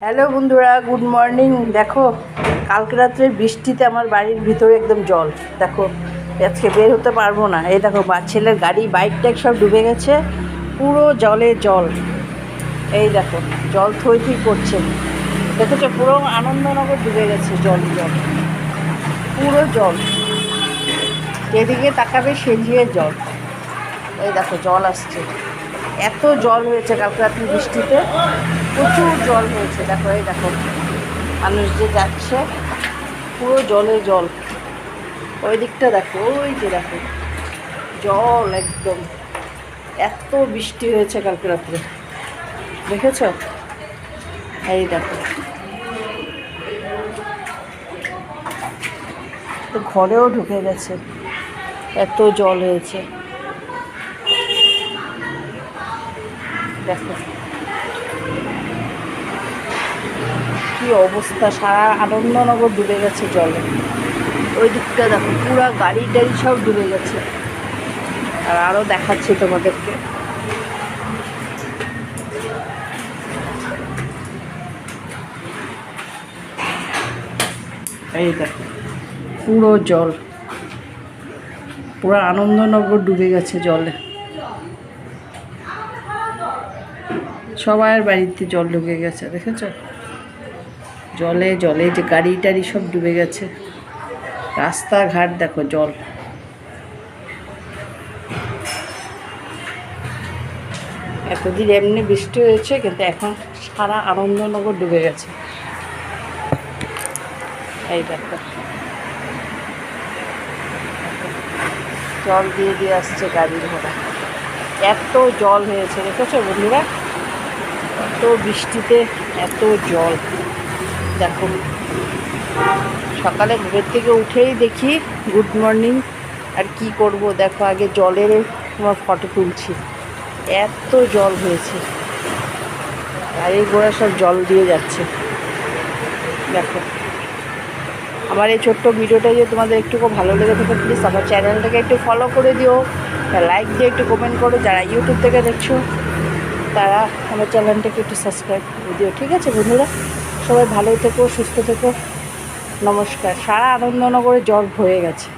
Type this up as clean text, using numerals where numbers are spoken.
Hello বন্ধুরা, good morning. দেখো কালকে রাত্রে বৃষ্টিতে আমার বাড়ির ভিতরে একদম জল। দেখো আজকে বের হতে পারবো না। এই দেখো ছেলের গাড়ি বাইক টাইক সব ডুবে গেছে, পুরো জলে জল। এই দেখো জল থই থই করছে, দেখেছো পুরো আনন্দনগর ডুবে গেছে, জল জল পুরো জল, যেদিকে তাকাবে সেদিকে জল। এই দেখো জল আসছে, এত জল হয়েছে কালকে রাত্রে বৃষ্টিতে, প্রচুর জল হয়েছে। দেখো এই দেখো মানুষ যে যাচ্ছে পুরো জলে জল। ওই দিকটা দেখো, ওই যে দেখো জল একদম, এত বৃষ্টি হয়েছে কালকে রাত্রে, দেখেছ? এই দেখো তো ঘরেও ঢুকে গেছে, এত জল হয়েছে। দেখো কি অবস্থা, সারা আনন্দনগর ডুবে গেছে জলে। ওই দিকটা দেখো পুরা গাড়ি টাড়ি সব ডুবে গেছে। আর আরও দেখাচ্ছি তোমাদেরকে, এই দেখো পুরো জল, পুরো আনন্দনগর ডুবে গেছে জলে। সবার বাড়িতে জল ঢুকে গেছে, দেখেছ? জলে জলে যে গাড়ি টাড়ি সব ডুবে গেছে, রাস্তাঘাট দেখো জল। এতদিন এমনি বৃষ্টি হয়েছে, কিন্তু এখন সারা আনন্দনগর ডুবে গেছে। এই দেখো জল দিয়ে দিয়ে আসছে গাড়ির ঘোড়া, এত জল হয়েছে, দেখেছো বন্ধুরা? এত বৃষ্টিতে এত জল। দেখো সকালে ঘুমের থেকে উঠেই দেখি গুড মর্নিং, আর কি করব দেখো আগে জলের তোমার ফটো তুলছি, এত জল হয়েছে, গাড়ির ঘোড়া সব জল দিয়ে যাচ্ছে। দেখো আমার এই ছোট্ট ভিডিওটা যদি তোমাদের একটুকু ভালো লেগে থাকে, প্লিজ আমার চ্যানেলটাকে একটু ফলো করে দিও, লাইক দিয়ে একটু কমেন্ট করো। যারা ইউটিউব থেকে দেখছো তারা আমার চ্যানেলটাকে একটু সাবস্ক্রাইব করে দিও, ঠিক আছে বন্ধুরা? সবাই ভালো থেকো, সুস্থ থেকো, নমস্কার। সারা আনন্দনগরে জল হয়ে গেছে।